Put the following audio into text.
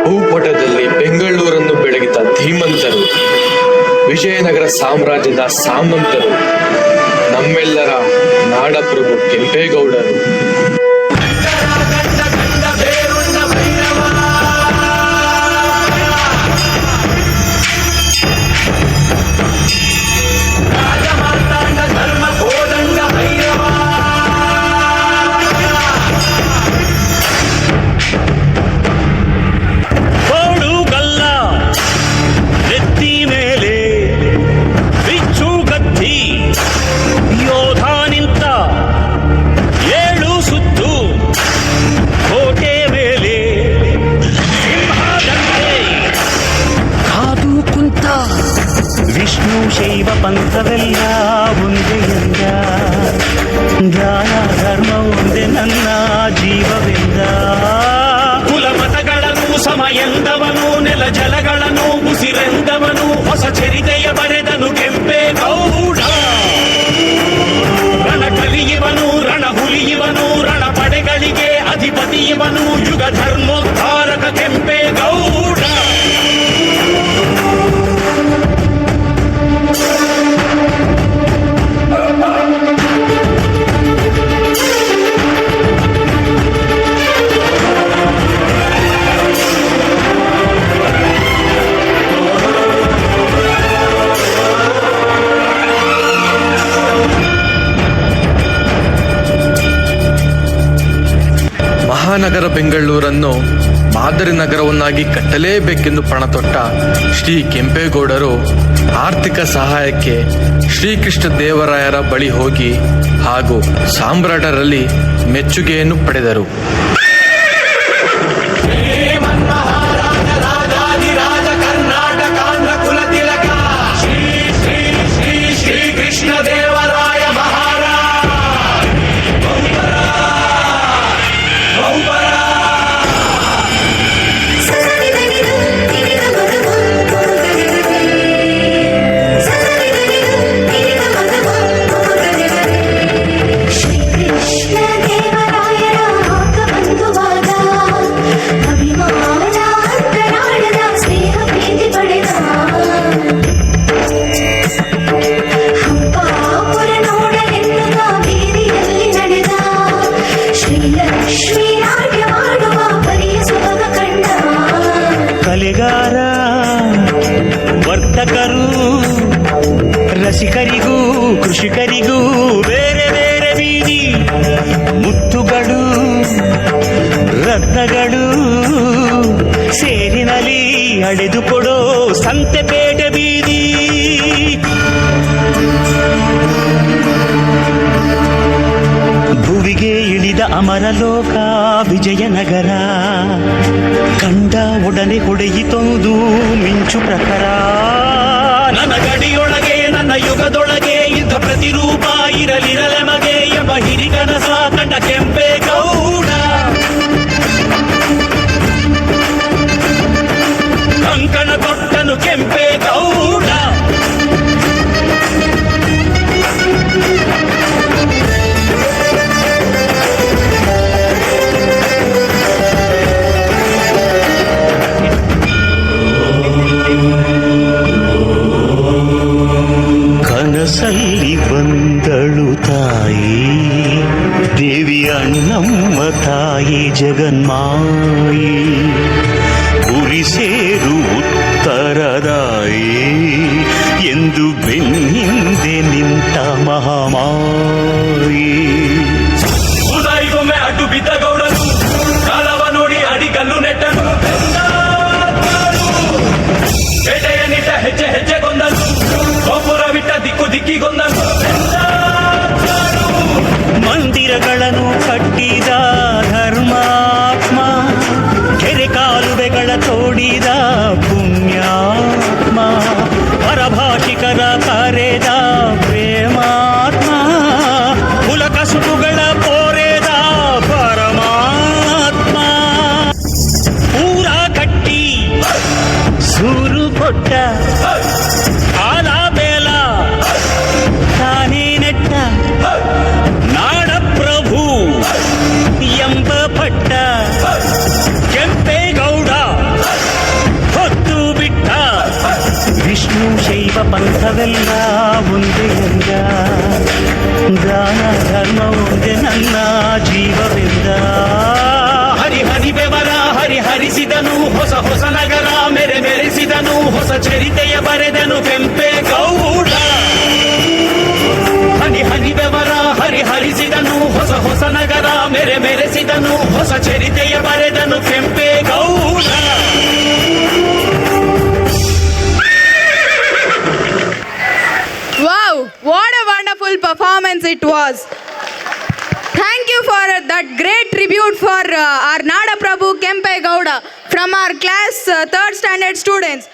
ಭೂಪಟದಲ್ಲಿ ಬೆಂಗಳೂರನ್ನು ಬೆಳಗಿದ ಧೀಮಂತರು, ವಿಜಯನಗರ ಸಾಮ್ರಾಜ್ಯದ ಸಾಮಂತರು, ನಮ್ಮೆಲ್ಲರ ನಾಡಪ್ರಭು ಕೆಂಪೇಗೌಡರು. ವಿಷ್ಣು ಶೈವ ಪಂಥವೆಲ್ಲ ಒಂದೆಯಿಂದ ದಾನ ಧರ್ಮ ಒಂದೇ ನನ್ನ ಜೀವವೆಂದ ಕುಲಮತಗಳನ್ನು ಸಮ ಎಂದವನು ನೆಲ ಜಲಗಳನ್ನು ಉಸಿರೆಂದವನು ಹೊಸ ಚರಿತೆಯ ಬರೆದನು ಕೆಂಪೇಗೌಡ. ರಣ ಕಲಿಯುವನು ರಣ ಹುಲಿಯುವನು ರಣ ಪಡೆಗಳಿಗೆ ಅಧಿಪತಿಯುವನು ಯುಗ ಧರ್ಮೋದ್ಧಾರಕ ಕೆಂಪೇಗೌಡ. ಮಹಾನಗರ ಬೆಂಗಳೂರನ್ನು ಮಾದರಿ ನಗರವನ್ನಾಗಿ ಕಟ್ಟಲೇಬೇಕೆಂದು ಪಣತೊಟ್ಟ ಶ್ರೀ ಕೆಂಪೇಗೌಡರು ಆರ್ಥಿಕ ಸಹಾಯಕ್ಕೆ ಶ್ರೀಕೃಷ್ಣ ದೇವರಾಯರ ಬಳಿ ಹೋಗಿ ಹಾಗೂ ಸಾಮ್ರಾಟರಲ್ಲಿ ಮೆಚ್ಚುಗೆಯನ್ನು ಪಡೆದರು. ಕಲೆಗಾರ ವರ್ತಕರು ರಸಿಕರಿಗೂ ಕೃಷಿಕರಿಗೂ ಬೇರೆ ಬೇರೆ ಬೀದಿ ಮುತ್ತುಗಳು ರತ್ನಗಳು ಸೇರಿನಲ್ಲಿ ಅಡೆದುಕೊಡೋ ಸಂತೆಪೇಟೆ ಬೀದಿ. ಭುವಿಗೆ ಇಳಿದ ಅಮರಲೋಕ ವಿಜಯನಗರ ಕಂಡ ಒಡನೆ ಹೊಡೆಯಿತೊಂದು ಮಿಂಚು ಪ್ರಖರ. ನನ್ನ ಗಡಿಯೊಳಗೆ ನನ್ನ ಯುಗದೊಳಗೆ ಯುದ್ಧ ಪ್ರತಿರೂಪ ಇರಲಿರಲೆಮಗೆ ಎಂಬ ಹಿರಿಕನಸ ಕಂಡ ಕೆಂಪೇಗೌಡ. ಕಂಕಣ ತೊಟ್ಟನು ಕೆಂಪೇಗೌಡ. ಕನಸಲ್ಲಿ ಬಂದಳು ತಾಯಿ ದೇವಿ ಅಣ್ಣಮ್ಮ ತಾಯಿ ಜಗನ್ಮಾಯಿ ಗುರಿ ಸೇರು ಉತ್ತರದಾಯಿ ಎಂದು ಬೆನ್ನಿಂದೆ ನಿಂತ ಮಹಾಮಾಯಿ. ಉದಾಯಿಗೊಮ್ಮೆ ಅಡ್ಡು ಬಿದ್ದ ಗೌಡನು ಕಾಲವ ನೋಡಿ ಅಡಿಗಲ್ಲು ನೆಟ್ಟನು. ಪೇಟೆಯ ನಿಟ್ಟ ಹೆಜ್ಜೆ ಹೆಜ್ಜೆಗೊಂದನು ಗೋಪುರ ಬಿಟ್ಟ ದಿಕ್ಕು ದಿಕ್ಕಿಗೊಂದನು. ಮಂದಿರಗಳನ್ನು ಕಟ್ಟಿದ ಧರ್ಮಾತ್ಮ ಕೆರೆ ಕಾಲುವೆಗಳ ತೋಡಿದ ಪುಣ್ಯಾತ್ಮ ಪರಭಾಷಿಕರ ಕರೆದ ಪ್ರೇಮಾತ್ಮ ಕುಲ ಕಸುಬುಗಳ ಪೋರೆದ ಪರಮಾತ್ಮ. ಊರ ಕಟ್ಟಿ ಸೂರು ಕೊಟ್ಟ ಆಲ ಬೇಲ ತಾನೇ ನೆಟ್ಟ ನಾಡಪ್ರಭು ಎಂಬ ಪಟ್ಟ ಕೆಂಪೇಗೌಡ ಪಂಥವೆಲ್ಲ ಒಂದೇ ಎಂದ, ದಾನ ಧರ್ಮ ಒಂದೇ ನನ್ನ ಜೀವವೆಂದ. ಹರಿ ಹರಿ ಬೆವರ ಹರಿಸಿದನು, ಹೊಸ ಹೊಸ ನಗರ ಮೆರೆಸಿದನು, ಹೊಸ ಚರಿತೆಯ ಬರೆದನು ಕೆಂಪೇಗೌಡ. ಹನಿ ಹನಿ ಬೆವರ ಹರಿಸಿದನು, ಹೊಸ ಹೊಸ ನಗರ ಮೆರೆಸಿದನು, ಹೊಸ ಚರಿತೆಯ ಬರೆದನು Kempegowda. Wow, what a wonderful performance it was. Thank you for that great tribute for our Nada Prabhu Kempe Gowda from our class 3rd standard students.